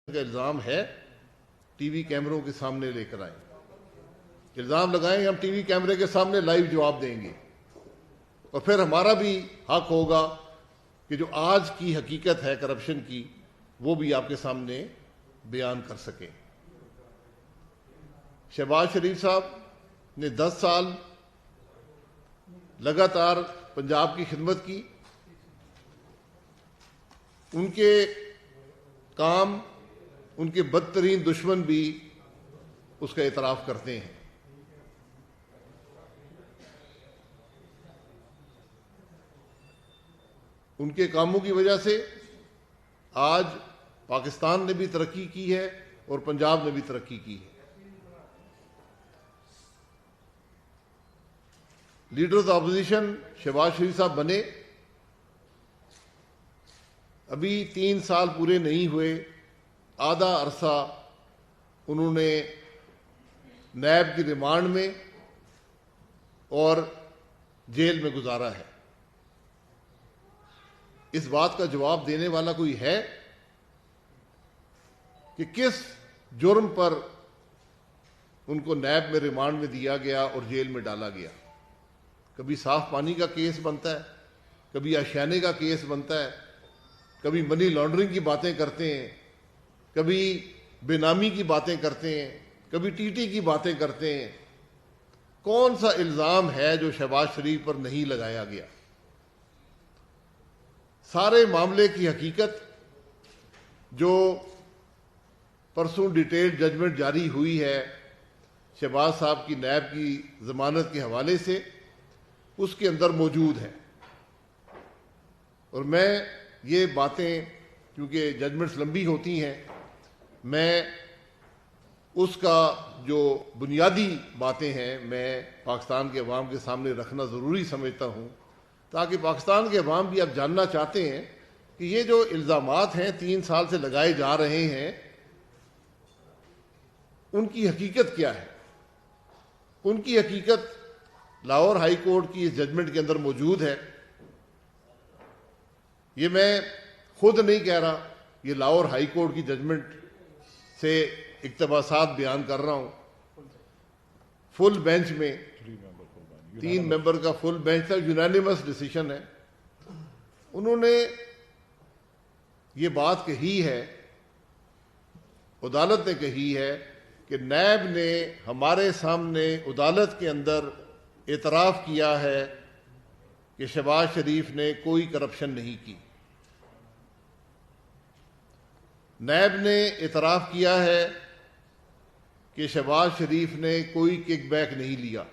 کا الزام ہے ٹی وی کیمروں کے سامنے لے کر آئیں، الزام لگائیں، ہم ٹی وی کیمرے کے سامنے لائیو جواب دیں گے، اور پھر ہمارا بھی حق ہوگا کہ جو آج کی حقیقت ہے کرپشن کی وہ بھی آپ کے سامنے بیان کر سکیں۔ شہباز شریف صاحب نے 10 سال لگاتار پنجاب کی خدمت کی، ان کے کام ان کے بدترین دشمن بھی اس کا اعتراف کرتے ہیں۔ ان کے کاموں کی وجہ سے آج پاکستان نے بھی ترقی کی ہے اور پنجاب نے بھی ترقی کی ہے۔ لیڈر آف اپوزیشن شہباز شریف صاحب بنے، ابھی 3 سال پورے نہیں ہوئے، آدھا عرصہ انہوں نے نیب کی ریمانڈ میں اور جیل میں گزارا ہے۔ اس بات کا جواب دینے والا کوئی ہے کہ کس جرم پر ان کو نیب میں ریمانڈ میں دیا گیا اور جیل میں ڈالا گیا؟ کبھی صاف پانی کا کیس بنتا ہے، کبھی آشیانے کا کیس بنتا ہے، کبھی منی لانڈرنگ کی باتیں کرتے ہیں، کبھی بے نامی کی باتیں کرتے ہیں، کبھی ٹی ٹی کی باتیں کرتے ہیں۔ کون سا الزام ہے جو شہباز شریف پر نہیں لگایا گیا؟ سارے معاملے کی حقیقت جو پرسوں ڈیٹیل ججمنٹ جاری ہوئی ہے شہباز صاحب کی نیب کی ضمانت کے حوالے سے، اس کے اندر موجود ہے، اور میں یہ باتیں کیونکہ ججمنٹس لمبی ہوتی ہیں، میں اس کا جو بنیادی باتیں ہیں میں پاکستان کے عوام کے سامنے رکھنا ضروری سمجھتا ہوں، تاکہ پاکستان کے عوام بھی اب جاننا چاہتے ہیں کہ یہ جو الزامات ہیں 3 سال سے لگائے جا رہے ہیں ان کی حقیقت کیا ہے۔ ان کی حقیقت لاہور ہائی کورٹ کی اس ججمنٹ کے اندر موجود ہے۔ یہ میں خود نہیں کہہ رہا، یہ لاہور ہائی کورٹ کی ججمنٹ سے اقتباسات بیان کر رہا ہوں۔ فل بینچ میں 3 ممبر کا فل بینچ تھا، یونانیمس ڈیسیشن ہے۔ انہوں نے یہ بات کہی ہے، عدالت نے کہی ہے کہ نیب نے ہمارے سامنے عدالت کے اندر اعتراف کیا ہے کہ شہباز شریف نے کوئی کرپشن نہیں کی۔ نیب نے اعتراف کیا ہے کہ شہباز شریف نے کوئی کک بیک نہیں لیا۔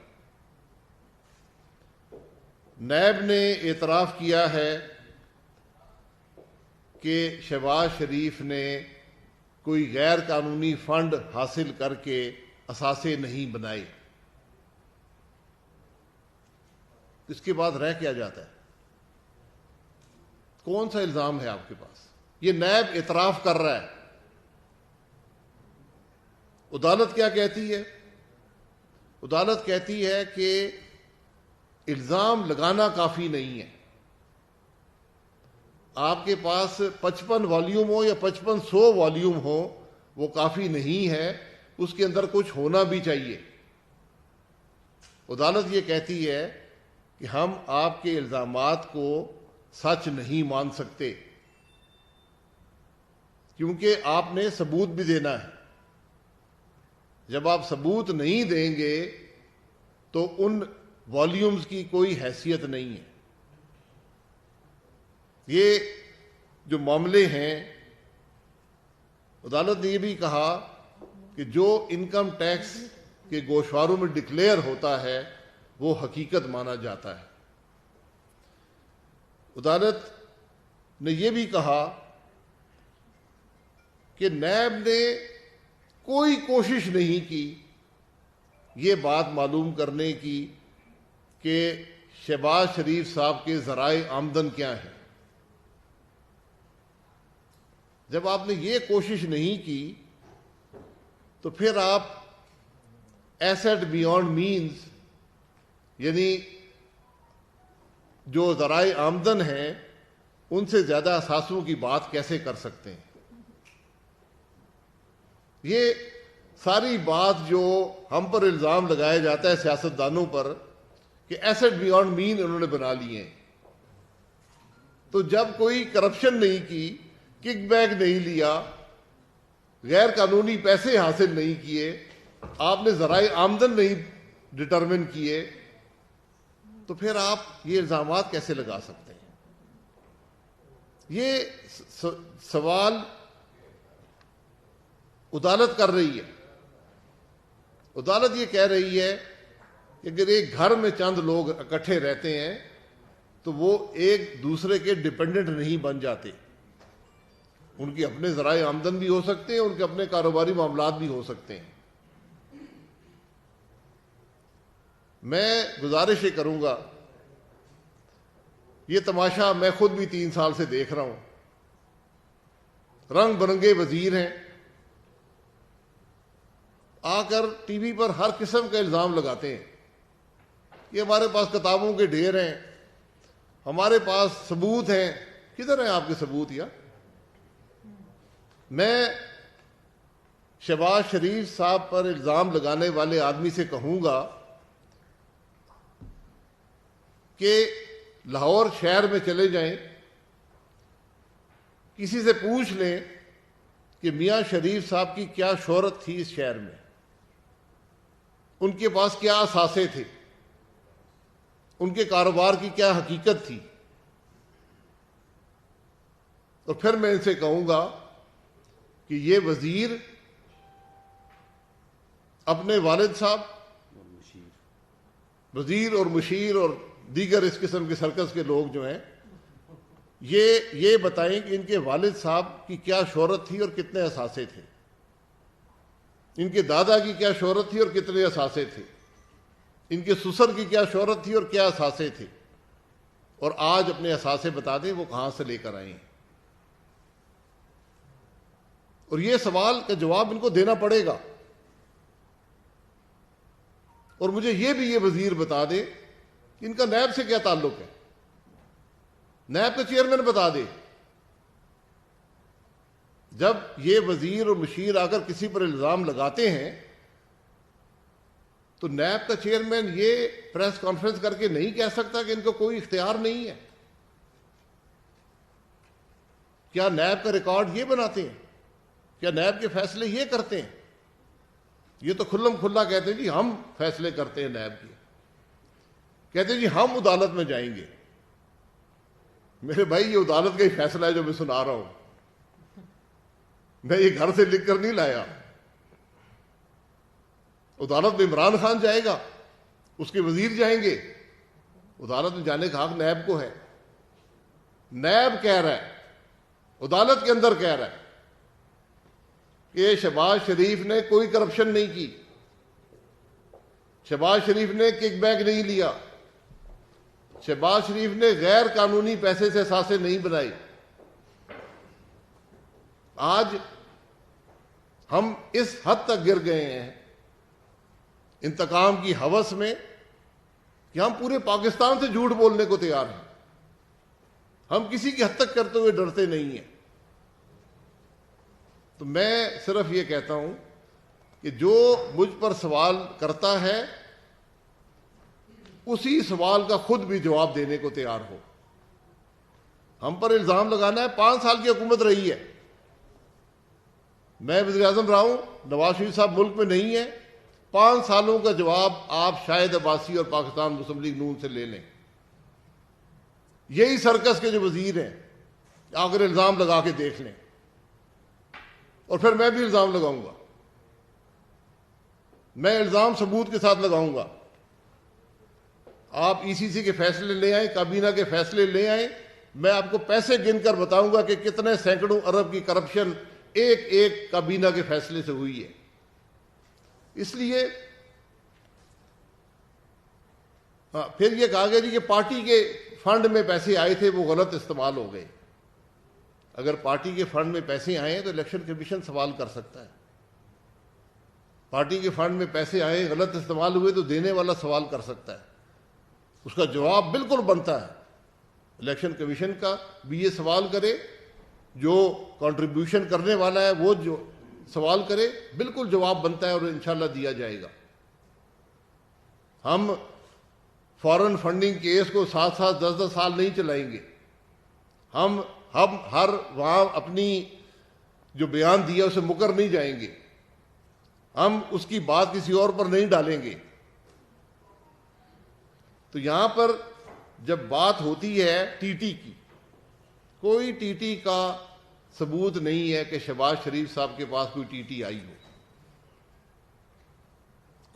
نیب نے اعتراف کیا ہے کہ شہباز شریف نے کوئی غیر قانونی فنڈ حاصل کر کے اثاثے نہیں بنائے۔ اس کے بعد رہ کیا جاتا ہے؟ کون سا الزام ہے آپ کے پاس؟ یہ نیب اعتراف کر رہا ہے۔ عدالت کیا کہتی ہے؟ عدالت کہتی ہے کہ الزام لگانا کافی نہیں ہے۔ آپ کے پاس 55 والیوم ہو یا 5500 والیوم ہو وہ کافی نہیں ہے، اس کے اندر کچھ ہونا بھی چاہیے۔ عدالت یہ کہتی ہے کہ ہم آپ کے الزامات کو سچ نہیں مان سکتے کیونکہ آپ نے ثبوت بھی دینا ہے۔ جب آپ ثبوت نہیں دیں گے تو ان والیومز کی کوئی حیثیت نہیں ہے۔ یہ جو معاملے ہیں، عدالت نے یہ بھی کہا کہ جو انکم ٹیکس کے گوشواروں میں ڈکلیئر ہوتا ہے وہ حقیقت مانا جاتا ہے۔ عدالت نے یہ بھی کہا کہ نیب نے کوئی کوشش نہیں کی یہ بات معلوم کرنے کی کہ شہباز شریف صاحب کے ذرائع آمدن کیا ہیں۔ جب آپ نے یہ کوشش نہیں کی تو پھر آپ ایسٹ بیونڈ مینز، یعنی جو ذرائع آمدن ہیں ان سے زیادہ اثاثوں کی بات کیسے کر سکتے ہیں؟ یہ ساری بات جو ہم پر الزام لگایا جاتا ہے سیاستدانوں پر کہ ایسٹ بیانڈ مین انہوں نے بنا لیے ہیں، تو جب کوئی کرپشن نہیں کی، کک بیک نہیں لیا، غیر قانونی پیسے حاصل نہیں کیے، آپ نے ذرائع آمدن نہیں ڈٹرمن کیے، تو پھر آپ یہ الزامات کیسے لگا سکتے ہیں؟ یہ سوال عدالت کر رہی ہے۔ عدالت یہ کہہ رہی ہے کہ اگر ایک گھر میں چند لوگ اکٹھے رہتے ہیں تو وہ ایک دوسرے کے ڈپینڈنٹ نہیں بن جاتے، ان کے اپنے ذرائع آمدن بھی ہو سکتے ہیں، ان کے اپنے کاروباری معاملات بھی ہو سکتے ہیں۔ میں گزارش یہ کروں گا، یہ تماشا میں خود بھی 3 سال سے دیکھ رہا ہوں، رنگ برنگے وزیر ہیں، آ کر ٹی وی پر ہر قسم کا الزام لگاتے ہیں کہ ہمارے پاس کتابوں کے ڈھیر ہیں، ہمارے پاس ثبوت ہیں۔ کدھر ہیں آپ کے ثبوت؟ یا میں شہباز شریف صاحب پر الزام لگانے والے آدمی سے کہوں گا کہ لاہور شہر میں چلے جائیں، کسی سے پوچھ لیں کہ میاں شریف صاحب کی کیا شہرت تھی اس شہر میں، ان کے پاس کیا اثاثے تھے، ان کے کاروبار کی کیا حقیقت تھی، اور پھر میں ان سے کہوں گا کہ یہ وزیر اپنے والد صاحب وزیر اور مشیر اور دیگر اس قسم کے سرکس کے لوگ جو ہیں، یہ بتائیں کہ ان کے والد صاحب کی کیا شہرت تھی اور کتنے اثاثے تھے، ان کے دادا کی کیا شہرت تھی اور کتنے اثاثے تھے، ان کے سسر کی کیا شہرت تھی اور کیا اثاثے تھے، اور آج اپنے اثاثے بتا دیں وہ کہاں سے لے کر آئے ہیں۔ اور یہ سوال کا جواب ان کو دینا پڑے گا، اور مجھے یہ وزیر بتا دے کہ ان کا نیب سے کیا تعلق ہے، نیب کا چیئرمین بتا دے۔ جب یہ وزیر اور مشیر آ کر کسی پر الزام لگاتے ہیں تو نیب کا چیئرمین یہ پریس کانفرنس کر کے نہیں کہہ سکتا کہ ان کو کوئی اختیار نہیں ہے؟ کیا نیب کا ریکارڈ یہ بناتے ہیں؟ کیا نیب کے فیصلے یہ کرتے ہیں؟ یہ تو کھلم کھلا کہتے ہیں جی ہم فیصلے کرتے ہیں نیب کے، کہتے ہیں جی ہم عدالت میں جائیں گے۔ میرے بھائی یہ عدالت کا ہی فیصلہ ہے جو میں سنا رہا ہوں، میں یہ گھر سے لکھ کر نہیں لایا۔ عدالت میں عمران خان جائے گا، اس کے وزیر جائیں گے، عدالت میں جانے کا حق نیب کو ہے۔ نیب کہہ رہا ہے، عدالت کے اندر کہہ رہا ہے کہ شہباز شریف نے کوئی کرپشن نہیں کی، شہباز شریف نے کک بیک نہیں لیا، شہباز شریف نے غیر قانونی پیسے سے اثاثے نہیں بنائی۔ آج ہم اس حد تک گر گئے ہیں انتقام کی ہوس میں کہ ہم پورے پاکستان سے جھوٹ بولنے کو تیار ہیں، ہم کسی کی حد تک کرتے ہوئے ڈرتے نہیں ہیں۔ تو میں صرف یہ کہتا ہوں کہ جو مجھ پر سوال کرتا ہے اسی سوال کا خود بھی جواب دینے کو تیار ہو۔ ہم پر الزام لگانا ہے، 5 سال کی حکومت رہی ہے، میں وزیر اعظم رہا ہوں، نواز شریف صاحب ملک میں نہیں ہے، 5 سالوں کا جواب آپ شاہد عباسی اور پاکستان مسلم لیگ نون سے لے لیں۔ یہی سرکس کے جو وزیر ہیں اگر الزام لگا کے دیکھ لیں، اور پھر میں بھی الزام لگاؤں گا، میں الزام ثبوت کے ساتھ لگاؤں گا۔ آپ ای سی سی کے فیصلے لے آئیں، کابینہ کے فیصلے لے آئیں، میں آپ کو پیسے گن کر بتاؤں گا کہ کتنے سینکڑوں ارب کی کرپشن ایک ایک کابینہ کے فیصلے سے ہوئی ہے۔ اس لیے پھر یہ کہا گیا جی کہ پارٹی کے فنڈ میں پیسے آئے تھے وہ غلط استعمال ہو گئے۔ اگر پارٹی کے فنڈ میں پیسے آئے تو الیکشن کمیشن سوال کر سکتا ہے، پارٹی کے فنڈ میں پیسے آئے غلط استعمال ہوئے تو دینے والا سوال کر سکتا ہے، اس کا جواب بالکل بنتا ہے۔ الیکشن کمیشن کا بھی یہ سوال کرے، جو کنٹریبیوشن کرنے والا ہے وہ جو سوال کرے بالکل جواب بنتا ہے اور انشاءاللہ دیا جائے گا. ہم فارن فنڈنگ کیس کو 7 10 سال نہیں چلائیں گے. ہم ہر وہاں اپنی جو بیان دیا اسے مکر نہیں جائیں گے. ہم اس کی بات کسی اور پر نہیں ڈالیں گے. تو یہاں پر جب بات ہوتی ہے ٹی ٹی کی، کوئی ٹی ٹی کا ثبوت نہیں ہے کہ شہباز شریف صاحب کے پاس کوئی ٹی ٹی آئی ہو.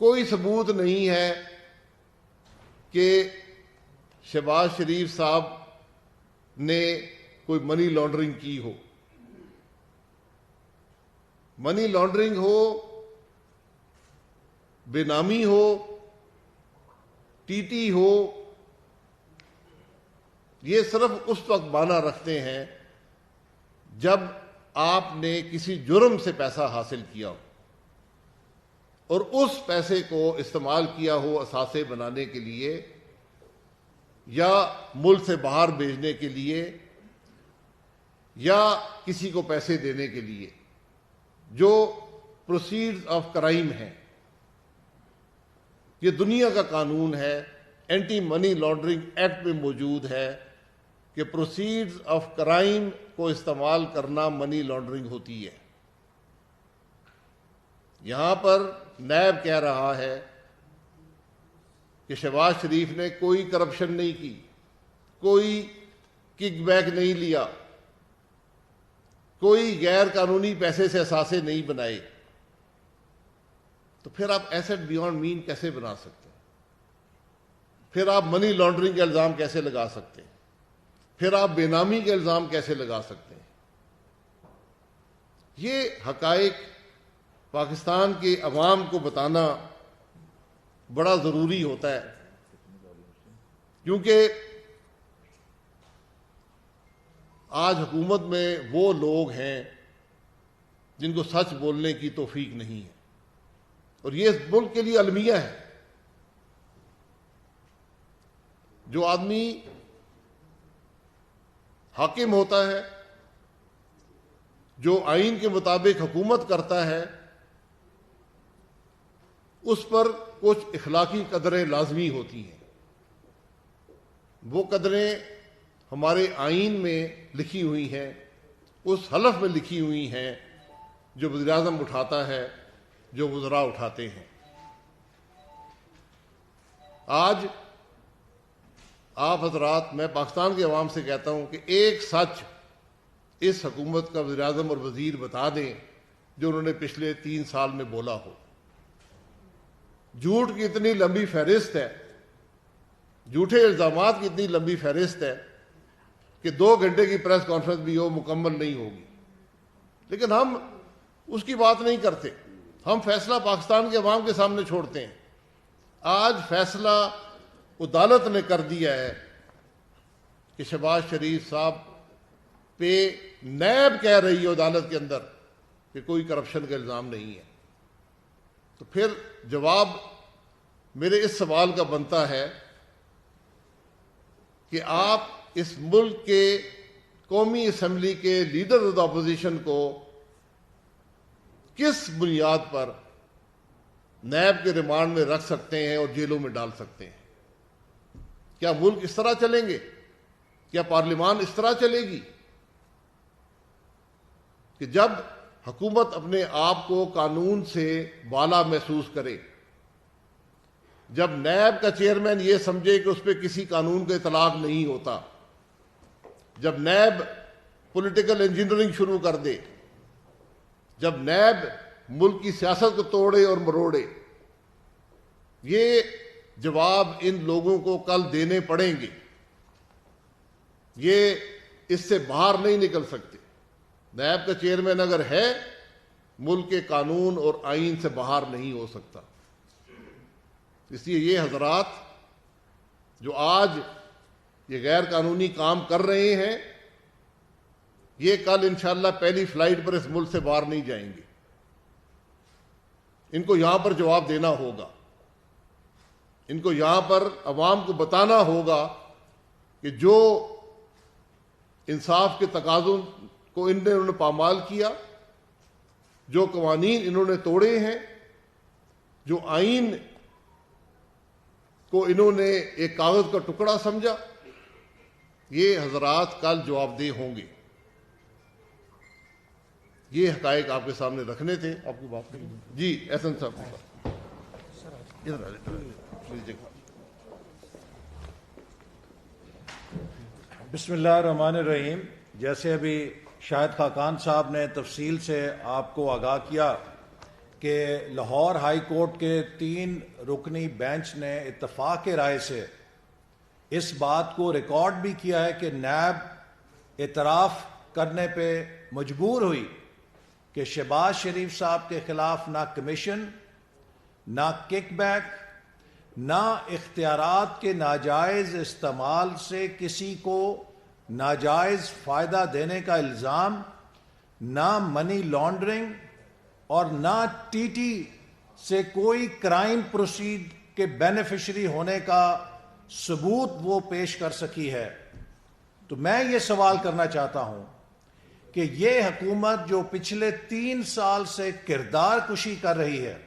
کوئی ثبوت نہیں ہے کہ شہباز شریف صاحب نے کوئی منی لانڈرنگ کی ہو. منی لانڈرنگ ہو، بے نامی ہو، ٹی ٹی ہو، یہ صرف اس وقت معنی رکھتے ہیں جب آپ نے کسی جرم سے پیسہ حاصل کیا ہو اور اس پیسے کو استعمال کیا ہو اثاثے بنانے کے لیے یا ملک سے باہر بھیجنے کے لیے یا کسی کو پیسے دینے کے لیے، جو پروسیڈز آف کرائم ہیں. یہ دنیا کا قانون ہے، اینٹی منی لانڈرنگ ایکٹ میں موجود ہے کہ پروسیڈز آف کرائم کو استعمال کرنا منی لانڈرنگ ہوتی ہے. یہاں پر نیب کہہ رہا ہے کہ شہباز شریف نے کوئی کرپشن نہیں کی، کوئی کک بیک نہیں لیا، کوئی غیر قانونی پیسے سے اثاثے نہیں بنائے. تو پھر آپ ایسٹ بیونڈ مین کیسے بنا سکتے ہیں؟ پھر آپ منی لانڈرنگ کا الزام کیسے لگا سکتے ہیں؟ پھر آپ بے نامی کے الزام کیسے لگا سکتے ہیں؟ یہ حقائق پاکستان کے عوام کو بتانا بڑا ضروری ہوتا ہے، کیونکہ آج حکومت میں وہ لوگ ہیں جن کو سچ بولنے کی توفیق نہیں ہے، اور یہ اس ملک کے لیے المیہ ہے. جو آدمی حاکم ہوتا ہے، جو آئین کے مطابق حکومت کرتا ہے، اس پر کچھ اخلاقی قدریں لازمی ہوتی ہیں. وہ قدریں ہمارے آئین میں لکھی ہوئی ہیں، اس حلف میں لکھی ہوئی ہیں جو وزیر اعظم اٹھاتا ہے، جو وزراء اٹھاتے ہیں. آج آپ حضرات، میں پاکستان کے عوام سے کہتا ہوں کہ ایک سچ اس حکومت کا وزیر اعظم اور وزیر بتا دیں جو انہوں نے پچھلے 3 سال میں بولا ہو. جھوٹ کی اتنی لمبی فہرست ہے، جھوٹے الزامات کی اتنی لمبی فہرست ہے کہ 2 گھنٹے کی پریس کانفرنس بھی ہو مکمل نہیں ہوگی. لیکن ہم اس کی بات نہیں کرتے. ہم فیصلہ پاکستان کے عوام کے سامنے چھوڑتے ہیں. آج فیصلہ عدالت نے کر دیا ہے کہ شہباز شریف صاحب پہ نیب کہہ رہی ہے عدالت کے اندر کہ کوئی کرپشن کا الزام نہیں ہے. تو پھر جواب میرے اس سوال کا بنتا ہے کہ آپ اس ملک کے قومی اسمبلی کے لیڈر آف دا اپوزیشن کو کس بنیاد پر نیب کے ریمانڈ میں رکھ سکتے ہیں اور جیلوں میں ڈال سکتے ہیں؟ کیا ملک اس طرح چلیں گے؟ کیا پارلیمان اس طرح چلے گی کہ جب حکومت اپنے آپ کو قانون سے بالا محسوس کرے، جب نیب کا چیئرمین یہ سمجھے کہ اس پہ کسی قانون کا اطلاق نہیں ہوتا، جب نیب پولیٹیکل انجینئرنگ شروع کر دے، جب نیب ملک کی سیاست کو توڑے اور مروڑے؟ یہ جواب ان لوگوں کو کل دینے پڑیں گے. یہ اس سے باہر نہیں نکل سکتے. نیب کا چیئرمین اگر ہے، ملک کے قانون اور آئین سے باہر نہیں ہو سکتا. اس لیے یہ حضرات جو آج یہ غیر قانونی کام کر رہے ہیں، یہ کل انشاءاللہ پہلی فلائٹ پر اس ملک سے باہر نہیں جائیں گے. ان کو یہاں پر جواب دینا ہوگا. ان کو یہاں پر عوام کو بتانا ہوگا کہ جو انصاف کے تقاضوں کو انہوں نے پامال کیا، جو قوانین انہوں نے توڑے ہیں، جو آئین کو انہوں نے ایک کاغذ کا ٹکڑا سمجھا، یہ حضرات کل جواب دہ ہوں گے۔ یہ حقائق آپ کے سامنے رکھنے تھے۔ آپ کی بات کریں جی احسن صاحب، ادھر آ جائیں۔ بسم اللہ الرحمن الرحیم۔ جیسے ابھی شاہد خاقان صاحب نے تفصیل سے آپ کو آگاہ کیا کہ لاہور ہائی کورٹ کے 3 رکنی بینچ نے اتفاق رائے سے اس بات کو ریکارڈ بھی کیا ہے کہ نیب اعتراف کرنے پہ مجبور ہوئی کہ شہباز شریف صاحب کے خلاف نہ کمیشن، نہ کک بیک، نہ اختیارات کے ناجائز استعمال سے کسی کو ناجائز فائدہ دینے کا الزام، نہ منی لانڈرنگ اور نہ ٹی ٹی سے کوئی کرائم پروسیڈ کے بینیفیشری ہونے کا ثبوت وہ پیش کر سکی ہے۔ تو میں یہ سوال کرنا چاہتا ہوں کہ یہ حکومت جو پچھلے 3 سال سے کردار کشی کر رہی ہے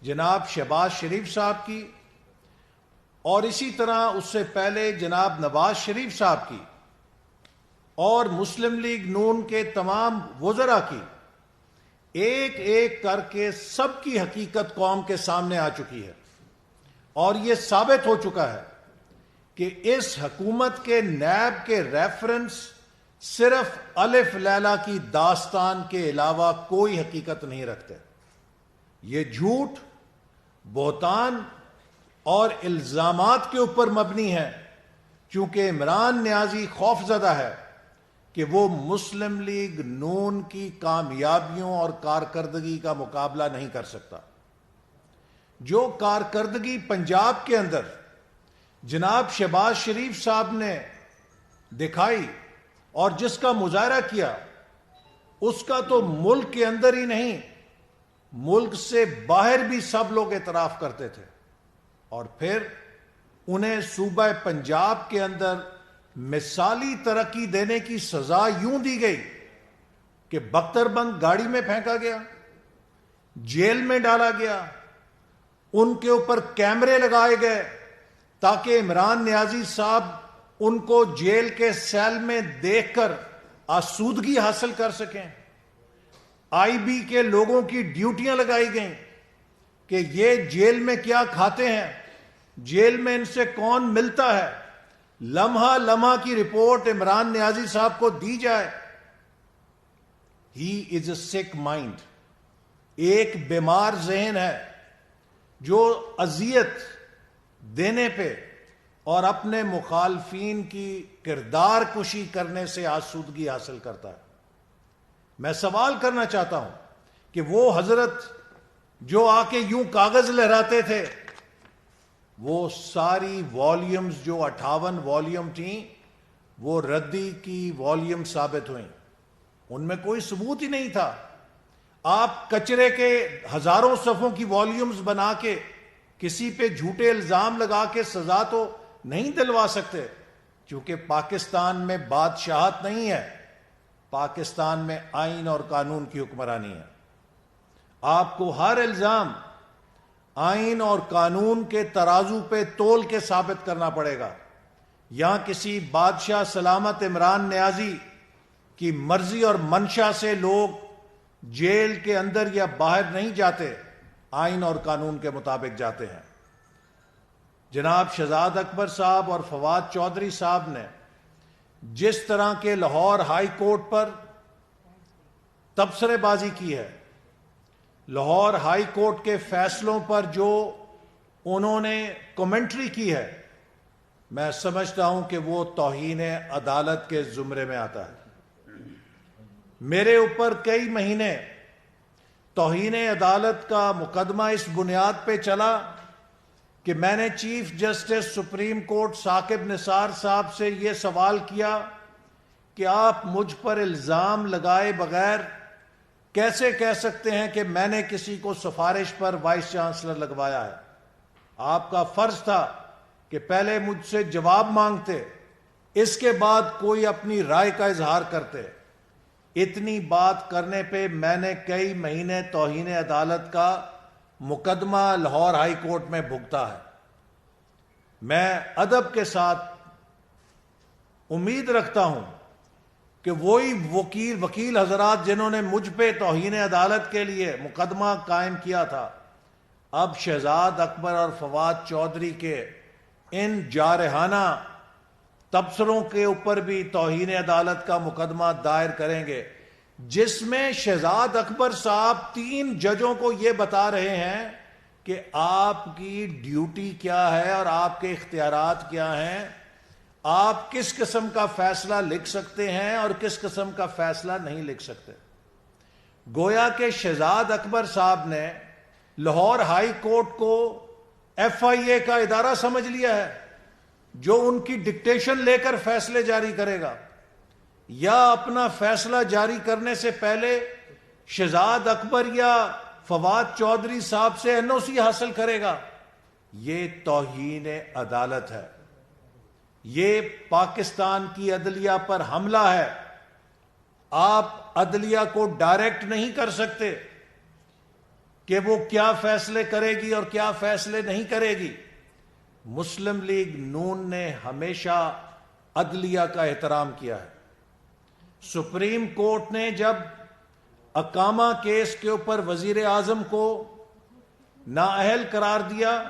جناب شہباز شریف صاحب کی، اور اسی طرح اس سے پہلے جناب نواز شریف صاحب کی، اور مسلم لیگ نون کے تمام وزراء کی، ایک ایک کر کے سب کی حقیقت قوم کے سامنے آ چکی ہے، اور یہ ثابت ہو چکا ہے کہ اس حکومت کے نیب کے ریفرنس صرف الف لیلا کی داستان کے علاوہ کوئی حقیقت نہیں رکھتے۔ یہ جھوٹ، بہتان اور الزامات کے اوپر مبنی ہے، چونکہ عمران نیازی خوف زدہ ہے کہ وہ مسلم لیگ نون کی کامیابیوں اور کارکردگی کا مقابلہ نہیں کر سکتا۔ جو کارکردگی پنجاب کے اندر جناب شہباز شریف صاحب نے دکھائی اور جس کا مظاہرہ کیا، اس کا تو ملک کے اندر ہی نہیں، ملک سے باہر بھی سب لوگ اعتراف کرتے تھے، اور پھر انہیں صوبہ پنجاب کے اندر مثالی ترقی دینے کی سزا یوں دی گئی کہ بختر بند گاڑی میں پھینکا گیا، جیل میں ڈالا گیا، ان کے اوپر کیمرے لگائے گئے تاکہ عمران نیازی صاحب ان کو جیل کے سیل میں دیکھ کر آسودگی حاصل کر سکیں۔ آئی بی کے لوگوں کی ڈیوٹیاں لگائی گئیں کہ یہ جیل میں کیا کھاتے ہیں، جیل میں ان سے کون ملتا ہے، لمحہ لمحہ کی رپورٹ عمران نیازی صاحب کو دی جائے۔ ہی از اے سک مائنڈ، ایک بیمار ذہن ہے جو اذیت دینے پہ اور اپنے مخالفین کی کردار کشی کرنے سے آسودگی حاصل کرتا ہے۔ میں سوال کرنا چاہتا ہوں کہ وہ حضرت جو آ کے یوں کاغذ لہراتے تھے، وہ ساری والیومز جو 58 والیوم تھیں وہ ردی کی والیوم ثابت ہوئیں، ان میں کوئی ثبوت ہی نہیں تھا۔ آپ کچرے کے ہزاروں صفحوں کی والیومز بنا کے کسی پہ جھوٹے الزام لگا کے سزا تو نہیں دلوا سکتے، کیونکہ پاکستان میں بادشاہت نہیں ہے، پاکستان میں آئین اور قانون کی حکمرانی ہے۔ آپ کو ہر الزام آئین اور قانون کے ترازو پہ تول کے ثابت کرنا پڑے گا۔ یہاں کسی بادشاہ سلامت عمران نیازی کی مرضی اور منشا سے لوگ جیل کے اندر یا باہر نہیں جاتے، آئین اور قانون کے مطابق جاتے ہیں۔ جناب شہزاد اکبر صاحب اور فواد چودھری صاحب نے جس طرح کے لاہور ہائی کورٹ پر تبصرے بازی کی ہے، لاہور ہائی کورٹ کے فیصلوں پر جو انہوں نے کمنٹری کی ہے، میں سمجھتا ہوں کہ وہ توہین عدالت کے زمرے میں آتا ہے۔ میرے اوپر کئی مہینے توہین عدالت کا مقدمہ اس بنیاد پہ چلا کہ میں نے chief justice supreme court Saqib Nisar sahab سے یہ سوال کیا کہ آپ مجھ پر الزام لگائے بغیر کیسے کہہ سکتے ہیں کہ میں نے کسی کو سفارش پر وائس چانسلر لگوایا ہے؟ آپ کا فرض تھا کہ پہلے مجھ سے جواب مانگتے، اس کے بعد کوئی اپنی رائے کا اظہار کرتے۔ اتنی بات کرنے پہ میں نے کئی مہینے توہین عدالت کا مقدمہ لاہور ہائی کورٹ میں بھگتا ہے. میں ادب کے ساتھ امید رکھتا ہوں کہ وہی وکیل حضرات جنہوں نے مجھ پہ توہین عدالت کے لیے مقدمہ قائم کیا تھا، اب شہزاد اکبر اور فواد چودھری کے ان جارحانہ تبصروں کے اوپر بھی توہین عدالت کا مقدمہ دائر کریں گے، جس میں شہزاد اکبر صاحب 3 ججوں کو یہ بتا رہے ہیں کہ آپ کی ڈیوٹی کیا ہے اور آپ کے اختیارات کیا ہیں، آپ کس قسم کا فیصلہ لکھ سکتے ہیں اور کس قسم کا فیصلہ نہیں لکھ سکتے. گویا کہ شہزاد اکبر صاحب نے لاہور ہائی کورٹ کو FIA کا ادارہ سمجھ لیا ہے جو ان کی ڈکٹیشن لے کر فیصلے جاری کرے گا، یا اپنا فیصلہ جاری کرنے سے پہلے شہزاد اکبر یا فواد چودھری صاحب سے NOC حاصل کرے گا. یہ توہین عدالت ہے، یہ پاکستان کی عدلیہ پر حملہ ہے. آپ عدلیہ کو ڈائریکٹ نہیں کر سکتے کہ وہ کیا فیصلے کرے گی اور کیا فیصلے نہیں کرے گی. مسلم لیگ نون نے ہمیشہ عدلیہ کا احترام کیا ہے. سپریم کورٹ نے جب اقامہ کیس کے اوپر وزیر اعظم کو نااہل قرار دیا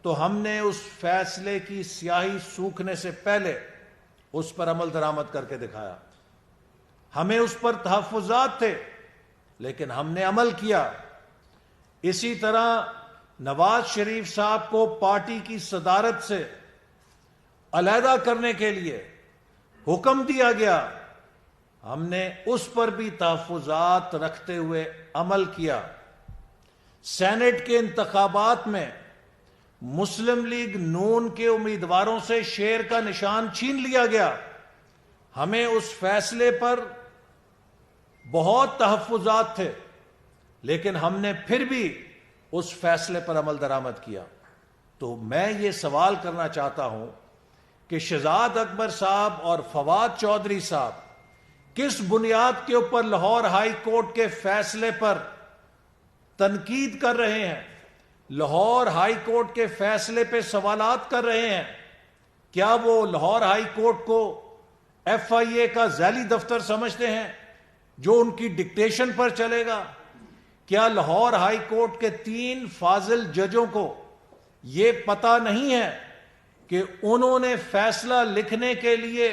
تو ہم نے اس فیصلے کی سیاہی سوکھنے سے پہلے اس پر عمل درآمد کر کے دکھایا. ہمیں اس پر تحفظات تھے لیکن ہم نے عمل کیا. اسی طرح نواز شریف صاحب کو پارٹی کی صدارت سے علیحدہ کرنے کے لیے حکم دیا گیا، ہم نے اس پر بھی تحفظات رکھتے ہوئے عمل کیا. سینٹ کے انتخابات میں مسلم لیگ نون کے امیدواروں سے شیر کا نشان چھین لیا گیا. ہمیں اس فیصلے پر بہت تحفظات تھے لیکن ہم نے پھر بھی اس فیصلے پر عمل درآمد کیا. تو میں یہ سوال کرنا چاہتا ہوں کہ شہزاد اکبر صاحب اور فواد چودھری صاحب کس بنیاد کے اوپر لاہور ہائی کورٹ کے فیصلے پر تنقید کر رہے ہیں، لاہور ہائی کورٹ کے فیصلے پہ سوالات کر رہے ہیں؟ کیا وہ لاہور ہائی کورٹ کو FIA کا ذیلی دفتر سمجھتے ہیں جو ان کی ڈکٹیشن پر چلے گا؟ کیا لاہور ہائی کورٹ کے 3 فاضل ججوں کو یہ پتہ نہیں ہے کہ انہوں نے فیصلہ لکھنے کے لیے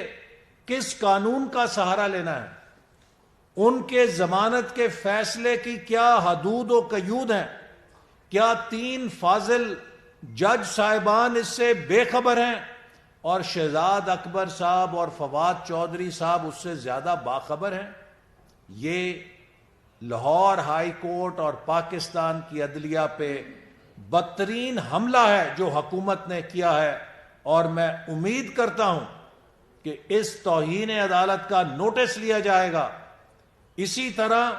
کس قانون کا سہارا لینا ہے؟ ان کے ضمانت کے فیصلے کی کیا حدود و قیود ہیں؟ کیا 3 فاضل جج صاحبان اس سے بے خبر ہیں اور شہزاد اکبر صاحب اور فواد چودھری صاحب اس سے زیادہ باخبر ہیں؟ یہ لاہور ہائی کورٹ اور پاکستان کی عدلیہ پہ بدترین حملہ ہے جو حکومت نے کیا ہے، اور میں امید کرتا ہوں کہ اس توہین عدالت کا نوٹس لیا جائے گا. اسی طرح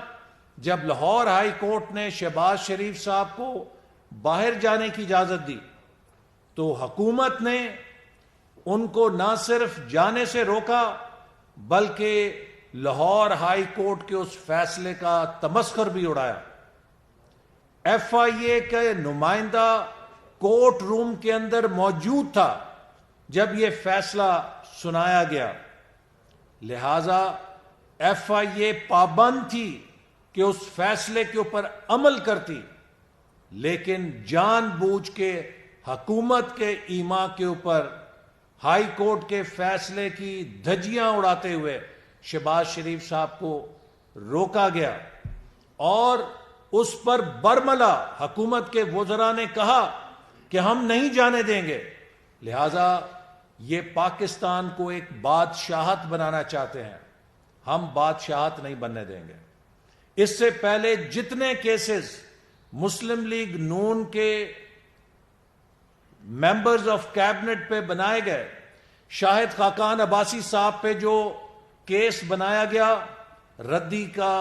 جب لاہور ہائی کورٹ نے شہباز شریف صاحب کو باہر جانے کی اجازت دی تو حکومت نے ان کو نہ صرف جانے سے روکا بلکہ لاہور ہائی کورٹ کے اس فیصلے کا تمسخر بھی اڑایا. FIA کے نمائندہ کورٹ روم کے اندر موجود تھا جب یہ فیصلہ سنایا گیا، لہذا FIA پابند تھی کہ اس فیصلے کے اوپر عمل کرتی، لیکن جان بوجھ کے حکومت کے ایما کے اوپر ہائی کورٹ کے فیصلے کی دھجیاں اڑاتے ہوئے شہباز شریف صاحب کو روکا گیا، اور اس پر برملا حکومت کے وزراء نے کہا کہ ہم نہیں جانے دیں گے. لہذا یہ پاکستان کو ایک بادشاہت بنانا چاہتے ہیں، ہم بادشاہت نہیں بننے دیں گے. اس سے پہلے جتنے کیسز مسلم لیگ نون کے ممبرز آف کیبنٹ پہ بنائے گئے، شاہد خاقان عباسی صاحب پہ جو کیس بنایا گیا ردی کا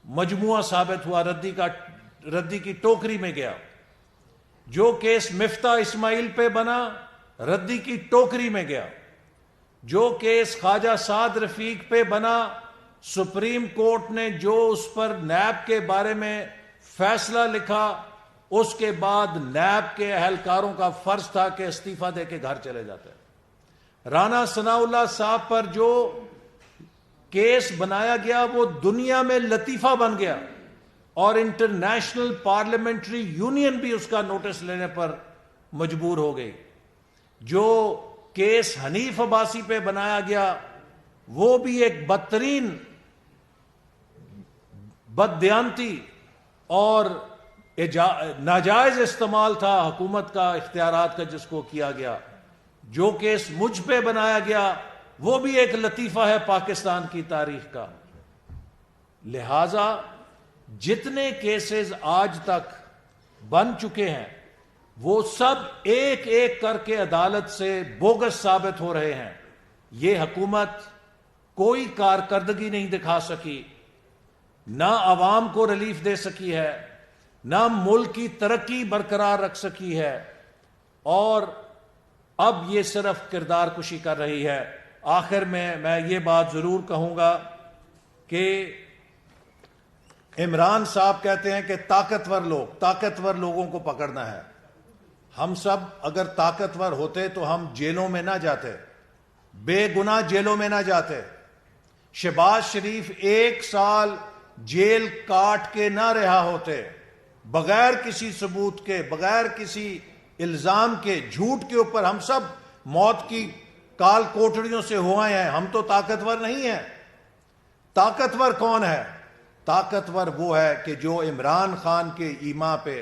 مجموعہ ثابت ہوا، ردی کی ٹوکری میں گیا. جو کیس مفتاح اسماعیل پہ بنا ردی کی ٹوکری میں گیا. جو کیس خواجہ سعد رفیق پہ بنا سپریم کورٹ نے جو اس پر نیب کے بارے میں فیصلہ لکھا، اس کے بعد نیب کے اہلکاروں کا فرض تھا کہ استعفیٰ دے کے گھر چلے جاتے. رانا ثناء اللہ صاحب پر جو کیس بنایا گیا وہ دنیا میں لطیفہ بن گیا، اور انٹرنیشنل پارلیمنٹری یونین بھی اس کا نوٹس لینے پر مجبور ہو گئی. جو کیس حنیف عباسی پہ بنایا گیا وہ بھی ایک بدترین بددیانتی اور ناجائز استعمال تھا حکومت کا، اختیارات کا، جس کو کیا گیا. جو کیس مجھ پہ بنایا گیا وہ بھی ایک لطیفہ ہے پاکستان کی تاریخ کا. لہذا جتنے کیسز آج تک بن چکے ہیں وہ سب ایک ایک کر کے عدالت سے بوگس ثابت ہو رہے ہیں. یہ حکومت کوئی کارکردگی نہیں دکھا سکی، نہ عوام کو ریلیف دے سکی ہے، نہ ملک کی ترقی برقرار رکھ سکی ہے، اور اب یہ صرف کردار کشی کر رہی ہے. آخر میں یہ بات ضرور کہوں گا کہ عمران صاحب کہتے ہیں کہ طاقتور لوگوں کو پکڑنا ہے. ہم سب اگر طاقتور ہوتے تو ہم جیلوں میں نہ جاتے، بے گناہ جیلوں میں نہ جاتے. شہباز شریف 1 سال جیل کاٹ کے نہ رہا ہوتے، بغیر کسی ثبوت کے، بغیر کسی الزام کے، جھوٹ کے اوپر ہم سب موت کی کال کوٹڑیوں سے ہوئے ہیں. ہم تو طاقتور نہیں ہیں. طاقتور کون ہے؟ طاقتور وہ ہے کہ جو عمران خان کے ایما پہ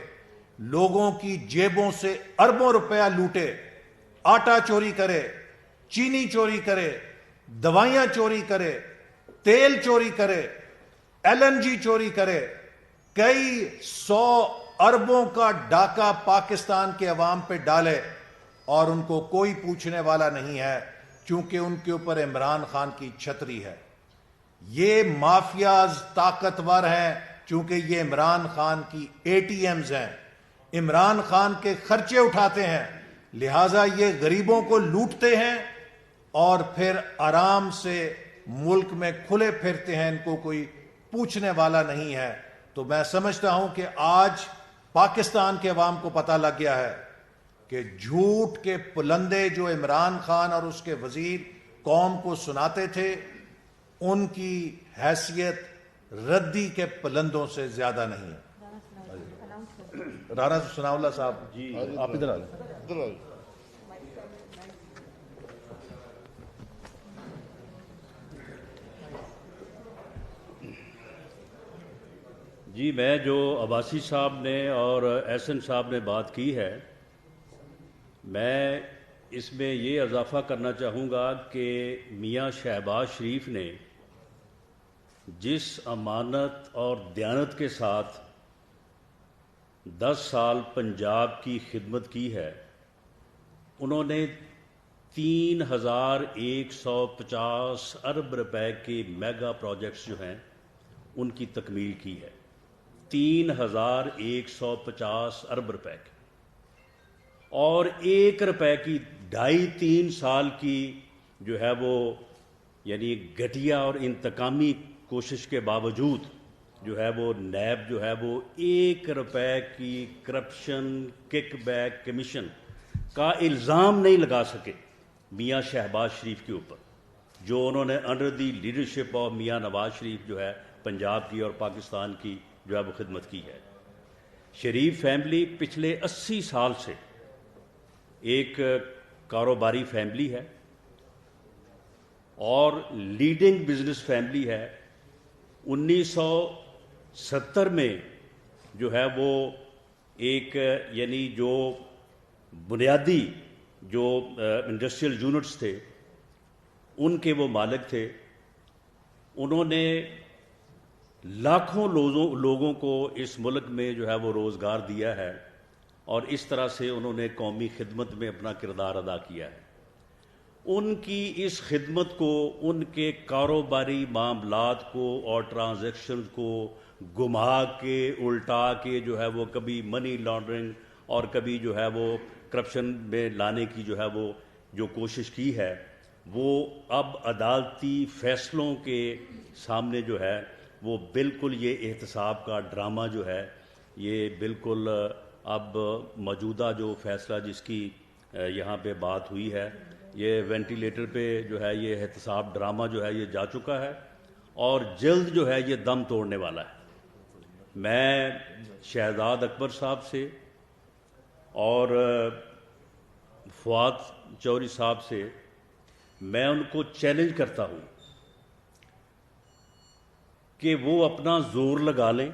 لوگوں کی جیبوں سے اربوں روپیہ لوٹے، آٹا چوری کرے، چینی چوری کرے، دوائیاں چوری کرے، تیل چوری کرے، LNG چوری کرے، کئی 100 اربوں کا ڈاکہ پاکستان کے عوام پہ ڈالے، اور ان کو کوئی پوچھنے والا نہیں ہے چونکہ ان کے اوپر عمران خان کی چھتری ہے. یہ مافیاز طاقتور ہیں چونکہ یہ عمران خان کی ATMs ہیں، عمران خان کے خرچے اٹھاتے ہیں، لہٰذا یہ غریبوں کو لوٹتے ہیں اور پھر آرام سے ملک میں کھلے پھرتے ہیں، ان کو کوئی پوچھنے والا نہیں ہے. تو میں سمجھتا ہوں کہ آج پاکستان کے عوام کو پتہ لگ گیا ہے کہ جھوٹ کے پلندے جو عمران خان اور اس کے وزیر قوم کو سناتے تھے، ان کی حیثیت ردی کے پلندوں سے زیادہ نہیں ہے. رانا ثناء اللہ صاحب جی آپ ادھر آ جائیں. جی میں جو عباسی صاحب نے اور احسن صاحب نے بات کی ہے، میں اس میں یہ اضافہ کرنا چاہوں گا کہ میاں شہباز شریف نے جس امانت اور دیانت کے ساتھ 10 سال پنجاب کی خدمت کی ہے، انہوں نے 3150 ارب روپے کے میگا پروجیکٹس جو ہیں ان کی تکمیل کی ہے. 3150 ارب روپے کے، اور 1 روپے کی 2.5-3 سال کی جو ہے وہ یعنی گھٹیا اور انتقامی کوشش کے باوجود جو ہے وہ نیب جو ہے وہ 1 روپے کی کرپشن کک بیک کمیشن کا الزام نہیں لگا سکے میاں شہباز شریف کے اوپر، جو انہوں نے under the leadership of Mian Nawaz شریف جو ہے پنجاب کی اور پاکستان کی جو ہے وہ خدمت کی ہے. شریف فیملی پچھلے 80 سال سے ایک کاروباری فیملی ہے اور لیڈنگ بزنس فیملی ہے. 1970 میں جو ہے وہ ایک یعنی جو بنیادی جو انڈسٹریل یونٹس تھے ان کے وہ مالک تھے. انہوں نے لاکھوں لوگوں کو اس ملک میں جو ہے وہ روزگار دیا ہے، اور اس طرح سے انہوں نے قومی خدمت میں اپنا کردار ادا کیا ہے. ان کی اس خدمت کو، ان کے کاروباری معاملات کو اور ٹرانزیکشن کو گھما کے الٹا کے جو ہے وہ کبھی منی لانڈرنگ اور کبھی جو ہے وہ کرپشن میں لانے کی جو ہے وہ جو کوشش کی ہے، وہ اب عدالتی فیصلوں کے سامنے جو ہے وہ بالکل یہ احتساب کا ڈرامہ جو ہے یہ بالکل اب موجودہ جو فیصلہ جس کی یہاں پہ بات ہوئی ہے یہ وینٹیلیٹر پہ جو ہے یہ احتساب ڈرامہ جو ہے یہ جا چکا ہے اور جلد جو ہے یہ دم توڑنے والا ہے. میں شہزاد اکبر صاحب سے اور فواد چوہدری صاحب سے میں ان کو چیلنج کرتا ہوں کہ وہ اپنا زور لگا لیں،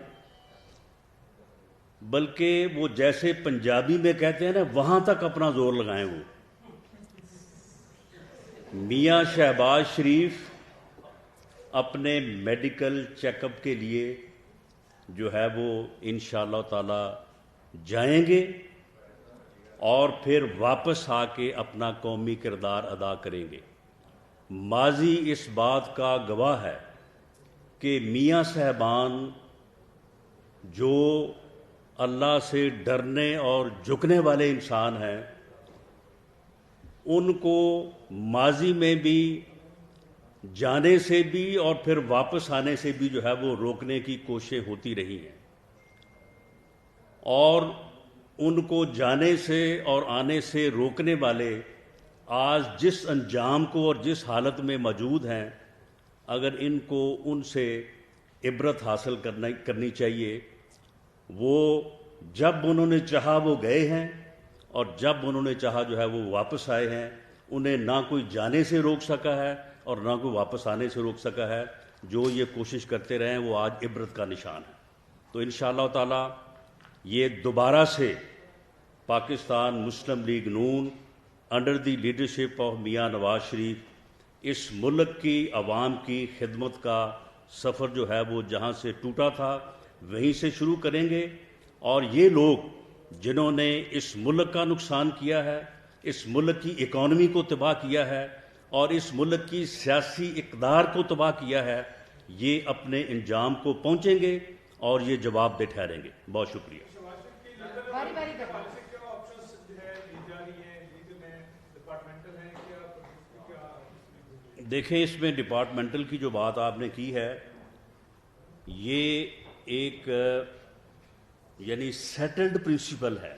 بلکہ وہ جیسے پنجابی میں کہتے ہیں نا وہاں تک اپنا زور لگائیں. وہ میاں شہباز شریف اپنے میڈیکل چیک اپ کے لیے جو ہے وہ انشاءاللہ تعالی جائیں گے اور پھر واپس آ کے اپنا قومی کردار ادا کریں گے. ماضی اس بات کا گواہ ہے کہ میاں صاحبان جو اللہ سے ڈرنے اور جھکنے والے انسان ہیں ان کو ماضی میں بھی جانے سے بھی اور پھر واپس آنے سے بھی جو ہے وہ روکنے کی کوششیں ہوتی رہی ہیں، اور ان کو جانے سے اور آنے سے روکنے والے آج جس انجام کو اور جس حالت میں موجود ہیں اگر ان کو ان سے عبرت حاصل کرنی چاہیے. وہ جب انہوں نے چاہا وہ گئے ہیں اور جب انہوں نے چاہا جو ہے وہ واپس آئے ہیں. انہیں نہ کوئی جانے سے روک سکا ہے اور نہ کوئی واپس آنے سے روک سکا ہے. جو یہ کوشش کرتے رہے ہیں وہ آج عبرت کا نشان ہے. تو انشاءاللہ تعالی یہ دوبارہ سے Pakistan Muslim League Noon under the leadership of Mian Nawaz شریف اس ملک کی عوام کی خدمت کا سفر جو ہے وہ جہاں سے ٹوٹا تھا وہیں سے شروع کریں گے. اور یہ لوگ جنہوں نے اس ملک کا نقصان کیا ہے، اس ملک کی اکانومی کو تباہ کیا ہے اور اس ملک کی سیاسی اقدار کو تباہ کیا ہے، یہ اپنے انجام کو پہنچیں گے اور یہ جواب دہ ٹھہریں گے. بہت شکریہ. دیکھیں اس میں ڈپارٹمنٹل کی جو بات آپ نے کی ہے یہ ایک یعنی سیٹلڈ پرنسپل ہے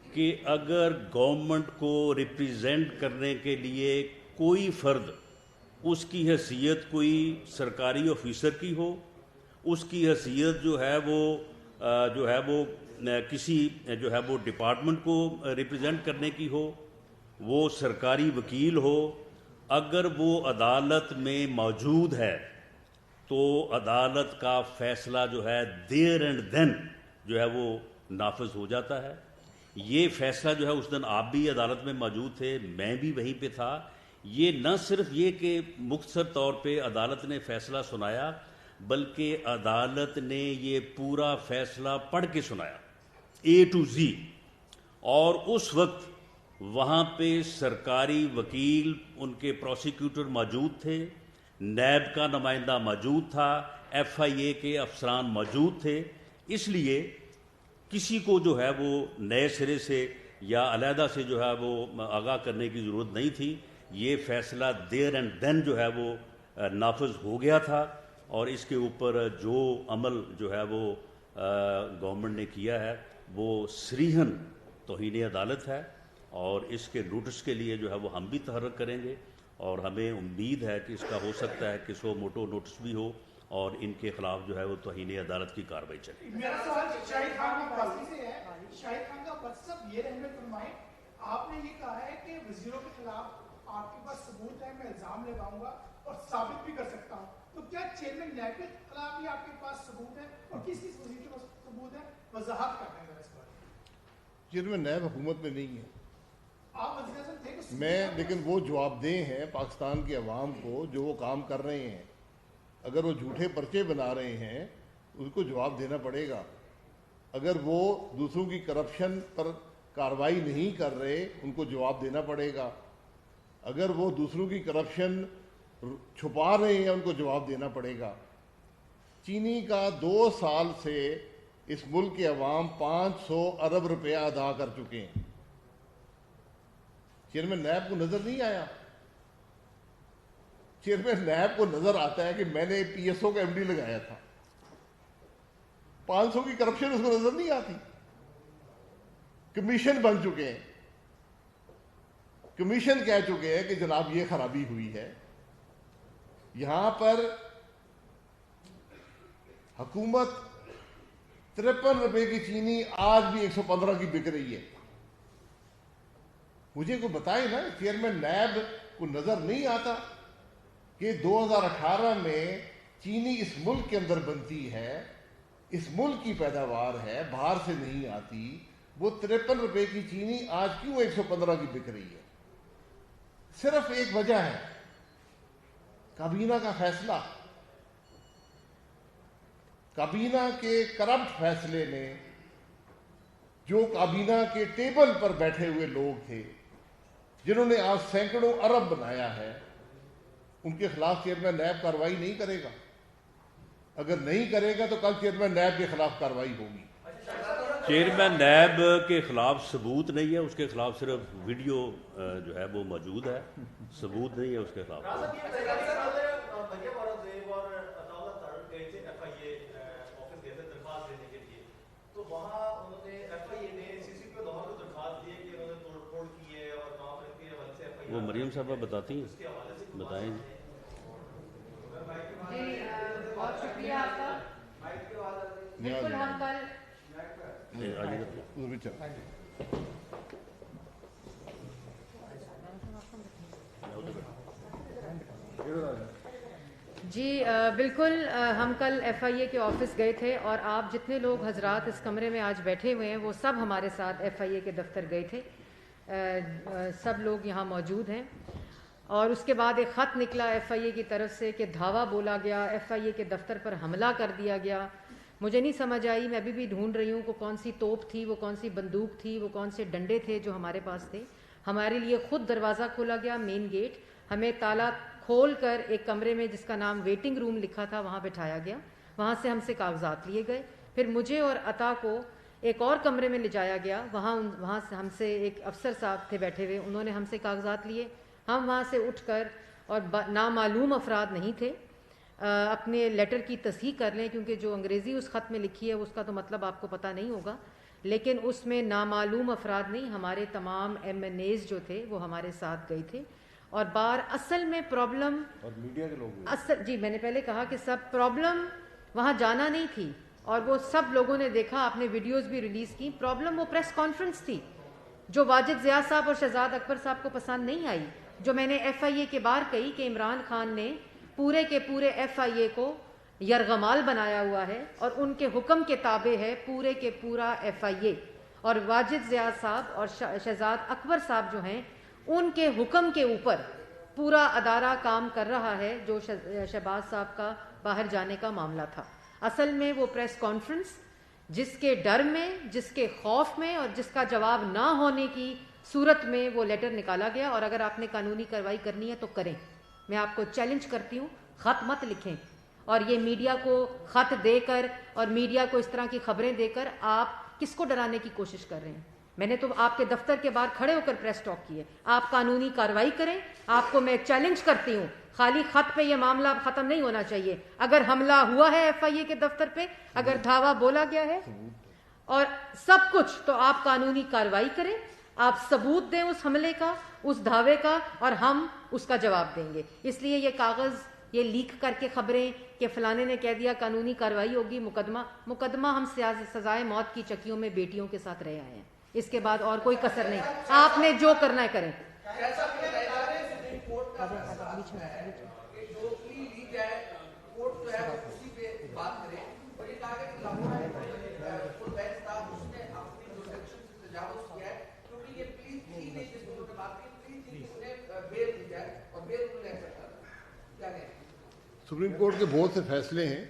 کہ اگر گورنمنٹ کو ریپریزنٹ کرنے کے لیے کوئی فرد اس کی حیثیت کوئی سرکاری آفیسر کی ہو، اس کی حیثیت جو ہے وہ کسی جو ہے وہ ڈپارٹمنٹ کو ریپریزنٹ کرنے کی ہو، وہ سرکاری وکیل ہو، اگر وہ عدالت میں موجود ہے تو عدالت کا فیصلہ جو ہے دیر اینڈ دین جو ہے وہ نافذ ہو جاتا ہے. یہ فیصلہ جو ہے اس دن آپ بھی عدالت میں موجود تھے، میں بھی وہیں پہ تھا. یہ نہ صرف یہ کہ مختصر طور پہ عدالت نے فیصلہ سنایا بلکہ عدالت نے یہ پورا فیصلہ پڑھ کے سنایا A to Z. اور اس وقت وہاں پہ سرکاری وکیل ان کے پروسیکیوٹر موجود تھے، نیب کا نمائندہ موجود تھا، FIA کے افسران موجود تھے. اس لیے کسی کو جو ہے وہ نئے سرے سے یا علیحدہ سے جو ہے وہ آگاہ کرنے کی ضرورت نہیں تھی. یہ فیصلہ دیر اینڈ دین جو ہے وہ نافذ ہو گیا تھا اور اس کے اوپر جو عمل جو ہے وہ گورنمنٹ نے کیا ہے وہ صریحاً توہین عدالت ہے اور اس کے نوٹس کے لیے جو ہے وہ ہم بھی تحرک کریں گے اور ہمیں امید ہے کہ اس کا ہو سکتا ہے کہ سو موٹو نوٹس بھی ہو اور ان کے خلاف جو ہے وہ توہین عدالت کی کارروائی چلے. میرا سوال شاہد خان کی پالیسی سے ہے. شاہد خان کا مقصد یہ رحمت فرمائے، آپ نے یہ کہا ہے کہ وزیروں کے خلاف آپ کے پاس ثبوت ہے، میں الزام لگاؤں گا اور ثابت بھی کر سکتا ہوں. تو کیا چیئرمین نیب کے خلاف بھی آپ کے پاس ثبوت ہے اور کس کس وزیر کے پاس ثبوت ہے؟ وضاحت کر دیں گے اس بارے میں. چیئرمین نیب حکومت میں نہیں ہے. آپ وزیر اعظم تھے کہ میں لیکن وہ جواب دہ ہیں پاکستان کے عوام کو جو وہ کام کر رہے ہیں. اگر وہ جھوٹے پرچے بنا رہے ہیں اس کو جواب دینا پڑے گا. اگر وہ دوسروں کی کرپشن پر کارروائی نہیں کر رہے ان کو جواب دینا پڑے گا. اگر وہ دوسروں کی کرپشن چھپا رہے ہیں ان کو جواب دینا پڑے گا. چینی کا 2 سال سے اس ملک کے عوام 500 ارب روپیہ ادا کر چکے ہیں. چیئرمین نیب کو نظر نہیں آیا؟ چیئرمین نیب کو نظر آتا ہے کہ میں نے پی ایس او کا ایم ڈی لگایا تھا، 500 کی کرپشن اس کو نظر نہیں آتی. کمیشن بن چکے ہیں، کمیشن کہہ چکے ہیں کہ جناب یہ خرابی ہوئی ہے. یہاں پر حکومت 53 روپے کی چینی آج بھی 115 کی بک رہی ہے. مجھے کوئی بتائے نا، چیئرمین نیب کو نظر نہیں آتا کہ 2018 میں چینی اس ملک کے اندر بنتی ہے، اس ملک کی پیداوار ہے، باہر سے نہیں آتی. وہ 53 روپے کی چینی آج کیوں 115 کی بک رہی ہے؟ صرف ایک وجہ ہے، کابینہ کا فیصلہ. کابینہ کے کرپٹ فیصلے نے، جو کابینہ کے ٹیبل پر بیٹھے ہوئے لوگ تھے جنہوں نے آج سینکڑوں ارب بنایا ہے، ان کے خلاف چیئرمین نیب کارروائی نہیں کرے گا. اگر نہیں کرے گا تو کل چیئرمین نیب کے خلاف کارروائی ہوگی. چیئرمین نیب کے خلاف ثبوت نہیں ہے، اس کے خلاف صرف ویڈیو جو ہے وہ موجود ہے، ثبوت نہیں ہے اس کے خلاف. وہ مریم صاحبہ بتاتی ہیں، بتائیں. جی بہت شکریہ آپ کا. بالکل ہم کل بالکل ہم کل ایف آئی اے کے آفس گئے تھے، اور آپ جتنے لوگ حضرات اس کمرے میں آج بیٹھے ہوئے ہیں وہ سب ہمارے ساتھ ایف آئی اے کے دفتر گئے تھے. سب لوگ یہاں موجود ہیں. اور اس کے بعد ایک خط نکلا ایف آئی اے کی طرف سے کہ دھاوا بولا گیا، ایف آئی اے کے دفتر پر حملہ کر دیا گیا. مجھے نہیں سمجھ آئی، میں ابھی بھی ڈھونڈ رہی ہوں کہ کون سی توپ تھی، وہ کون سی بندوق تھی، وہ کون سے ڈنڈے تھے جو ہمارے پاس تھے. ہمارے لیے خود دروازہ کھولا گیا، مین گیٹ، ہمیں تالا کھول کر ایک کمرے میں جس کا نام ویٹنگ روم لکھا تھا وہاں بٹھایا گیا. وہاں سے ہم سے کاغذات لیے گئے. پھر مجھے اور عطا کو ایک اور کمرے میں لے جایا گیا. وہاں سے ہم سے ایک افسر صاحب تھے بیٹھے ہوئے، انہوں نے ہم سے کاغذات لیے. ہم وہاں سے اٹھ کر، اور نامعلوم افراد نہیں تھے، اپنے لیٹر کی تصحیح کر لیں کیونکہ جو انگریزی اس خط میں لکھی ہے اس کا تو مطلب آپ کو پتہ نہیں ہوگا، لیکن اس میں نامعلوم افراد نہیں، ہمارے تمام ایم این ایز جو تھے وہ ہمارے ساتھ گئے تھے. اور اصل میں پرابلم، اور میڈیا کے لوگ اصل جی میں نے پہلے کہا کہ سب پرابلم وہاں جانا نہیں تھی، اور وہ سب لوگوں نے دیکھا، آپ نے ویڈیوز بھی ریلیز کی. پرابلم وہ پریس کانفرنس تھی جو واجد ضیاء صاحب اور شہزاد اکبر صاحب کو پسند نہیں آئی، جو میں نے ایف آئی اے کے باہر کہی کہ عمران خان نے پورے کے پورے ایف آئی اے کو یرغمال بنایا ہوا ہے اور ان کے حکم کے تابع ہے پورے کے پورا ایف آئی اے. اور واجد ضیاء صاحب اور شہزاد اکبر صاحب جو ہیں ان کے حکم کے اوپر پورا ادارہ کام کر رہا ہے، جو شہباز صاحب کا باہر جانے کا معاملہ تھا. اصل میں وہ پریس کانفرنس جس کے ڈر میں، جس کے خوف میں، اور جس کا جواب نہ ہونے کی صورت میں وہ لیٹر نکالا گیا. اور اگر آپ نے قانونی کارروائی کرنی ہے تو کریں. میں آپ کو چیلنج کرتی ہوں، خط مت لکھیں، اور یہ میڈیا کو خط دے کر اور میڈیا کو اس طرح کی خبریں دے کر آپ کس کو ڈرانے کی کوشش کر رہے ہیں؟ میں نے تو آپ کے دفتر کے باہر کھڑے ہو کر پریس ٹاک کی ہے. آپ قانونی کارروائی کریں. آپ کو میں چیلنج کرتی ہوں، خالی خط پہ یہ معاملہ ختم نہیں ہونا چاہیے. اگر حملہ ہوا ہے ایف آئی اے کے دفتر پہ، اگر دھاوا بولا گیا ہے اور سب کچھ، تو آپ قانونی کارروائی کریں، آپ ثبوت دیں اس حملے کا، اس دھاوے کا، اور ہم اس کا جواب دیں گے. اس لیے یہ کاغذ، یہ لیک کر کے خبریں کہ فلانے نے کہہ دیا قانونی کارروائی ہوگی، مقدمہ ہم سزائے موت کی چکیوں میں بیٹیوں کے ساتھ رہ آئے ہیں. اس کے بعد اور کوئی کسر نہیں. آپ نے جو کرنا ہے کریں. سپریم کورٹ کے بہت سے فیصلے ہیں،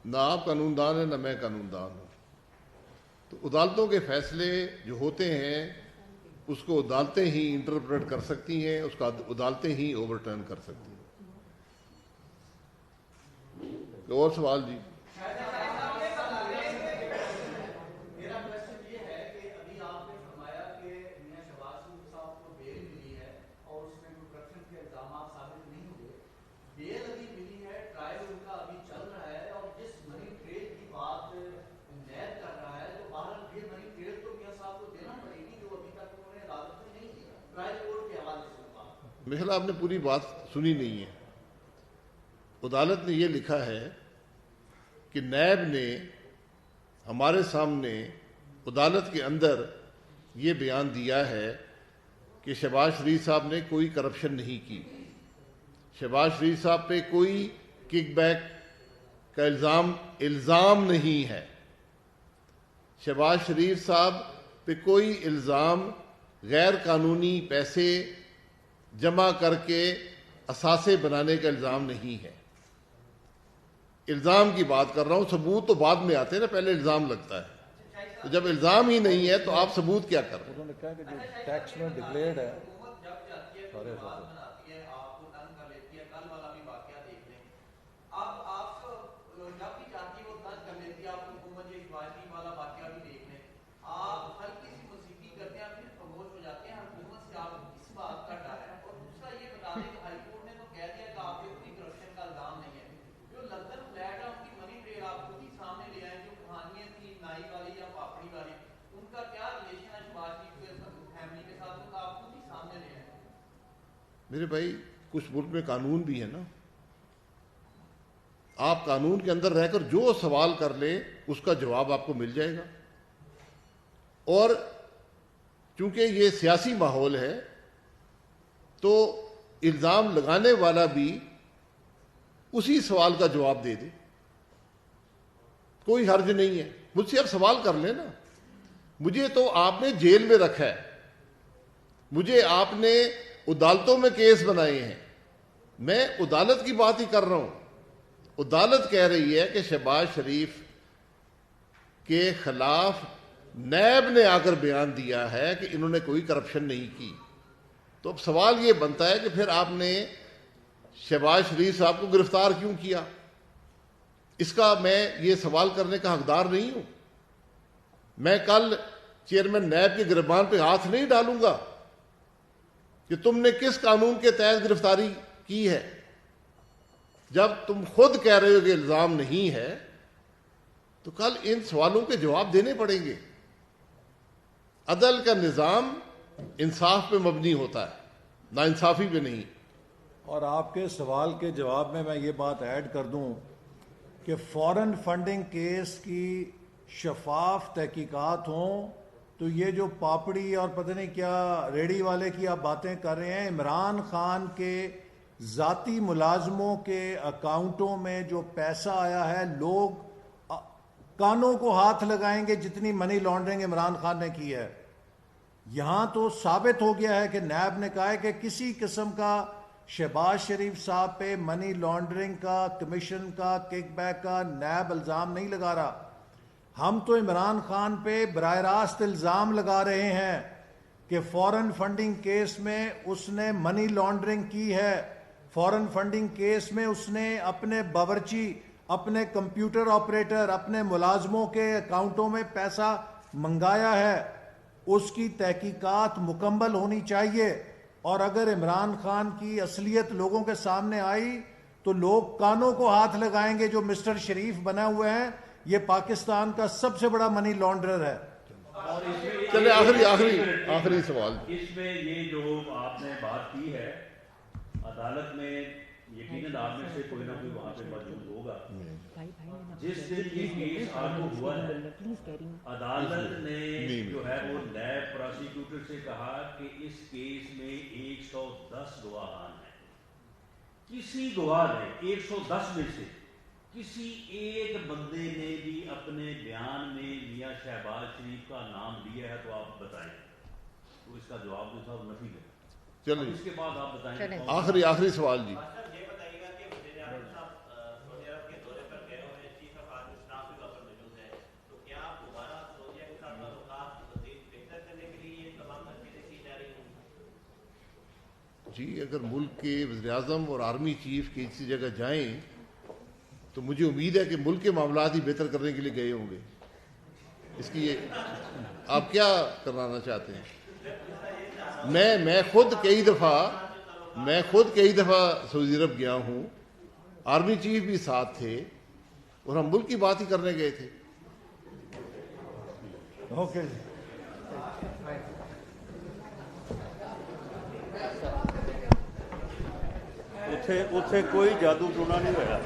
نہ آپ قانون دان ہیں نہ میں قانون دان ہوں. تو عدالتوں کے فیصلے جو ہوتے ہیں اس کو عدالتیں ہی انٹرپریٹ کر سکتی ہیں، اس کا عدالتیں ہی اوور ٹرن کر سکتی ہیں. اور سوال جی. میرے خیال آپ نے پوری بات سنی نہیں ہے. عدالت نے یہ لکھا ہے کہ نیب نے ہمارے سامنے عدالت کے اندر یہ بیان دیا ہے کہ شہباز شریف صاحب نے کوئی کرپشن نہیں کی. شہباز شریف صاحب پہ کوئی کک بیک کا الزام نہیں ہے. شہباز شریف صاحب پہ کوئی الزام غیر قانونی پیسے جمع کر کے اثاثے بنانے کا الزام نہیں ہے. الزام کی بات کر رہا ہوں, ثبوت تو بعد میں آتے ہیں نا, پہلے الزام لگتا ہے. تو جب الزام ہی نہیں ہے تو آپ ثبوت کیا کر رہے ہیں؟ انہوں نے کہا کہ جو ٹیکس میں ڈکلیئرڈ ہے میرے بھائی, کچھ ملک میں قانون بھی ہے نا. آپ قانون کے اندر رہ کر جو سوال کر لیں اس کا جواب آپ کو مل جائے گا. اور چونکہ یہ سیاسی ماحول ہے تو الزام لگانے والا بھی اسی سوال کا جواب دے دے, کوئی حرج نہیں ہے. مجھ سے آپ سوال کر لیں نا. مجھے تو آپ نے جیل میں رکھا ہے, مجھے آپ نے عدالتوں میں کیس بنائے ہیں, میں عدالت کی بات ہی کر رہا ہوں. عدالت کہہ رہی ہے کہ شہباز شریف کے خلاف نیب نے آ کر بیان دیا ہے کہ انہوں نے کوئی کرپشن نہیں کی. تو اب سوال یہ بنتا ہے کہ پھر آپ نے شہباز شریف صاحب کو گرفتار کیوں کیا؟ اس کا میں یہ سوال کرنے کا حقدار نہیں ہوں. میں کل چیئرمین نیب کے گریبان پہ ہاتھ نہیں ڈالوں گا کہ تم نے کس قانون کے تحت گرفتاری کی ہے. جب تم خود کہہ رہے ہو کہ الزام نہیں ہے تو کل ان سوالوں کے جواب دینے پڑیں گے. عدل کا نظام انصاف پہ مبنی ہوتا ہے, نا انصافی پہ نہیں. اور آپ کے سوال کے جواب میں یہ بات ایڈ کر دوں کہ فورن فنڈنگ کیس کی شفاف تحقیقات ہوں تو یہ جو پاپڑی اور پتہ نہیں کیا ریڑی والے کی آپ باتیں کر رہے ہیں, عمران خان کے ذاتی ملازموں کے اکاؤنٹوں میں جو پیسہ آیا ہے, لوگ کانوں کو ہاتھ لگائیں گے جتنی منی لانڈرنگ عمران خان نے کی ہے. یہاں تو ثابت ہو گیا ہے کہ نیب نے کہا ہے کہ کسی قسم کا شہباز شریف صاحب پہ منی لانڈرنگ کا, کمیشن کا, کک بیک کا نیب الزام نہیں لگا رہا. ہم تو عمران خان پہ براہ راست الزام لگا رہے ہیں کہ فورن فنڈنگ کیس میں اس نے منی لانڈرنگ کی ہے. فورن فنڈنگ کیس میں اس نے اپنے باورچی, اپنے کمپیوٹر آپریٹر, اپنے ملازموں کے اکاؤنٹوں میں پیسہ منگایا ہے. اس کی تحقیقات مکمل ہونی چاہیے. اور اگر عمران خان کی اصلیت لوگوں کے سامنے آئی تو لوگ کانوں کو ہاتھ لگائیں گے جو مسٹر شریف بنے ہوئے ہیں. یہ پاکستان کا سب سے بڑا منی لانڈرر ہے. چلے آخری سوال. اس میں یہ جو آپ نے بات کی ہے, عدالت میں یقیناً آپ میں سے کوئی نہ کوئی وہاں پہ موجود ہوگا. جس دن یہ کیس آرگو ہوا ہے, عدالت نے جو ہے وہ نیب پراسیکیوٹر سے کہا کہ اس کیس میں 110 گواہان ہیں. کسی گواہ نے 110 میں سے کسی ایک بندے نے بھی اپنے بیان میں میاں شہباز شریف کا نام لیا ہے تو آپ بتائیں. تو اس کا جواب جو تھا وہ نفی ہے. چلو اس کے بعد آپ بتائیں. آخری سوال جی. جی اگر ملک کے وزیر اعظم اور آرمی چیف کسی جگہ جائیں تو مجھے امید ہے کہ ملک کے معاملات ہی بہتر کرنے کے لیے گئے ہوں گے. اس کی آپ کیا کرانا چاہتے ہیں؟ میں خود کئی دفعہ سعودی عرب گیا ہوں, آرمی چیف بھی ساتھ تھے اور ہم ملک کی بات ہی کرنے گئے تھے. اوکے. ਉੱਥੇ ਕੋਈ ਜਾਦੂ ਟੂਣਾ ਨਹੀਂ ਹੋਇਆ।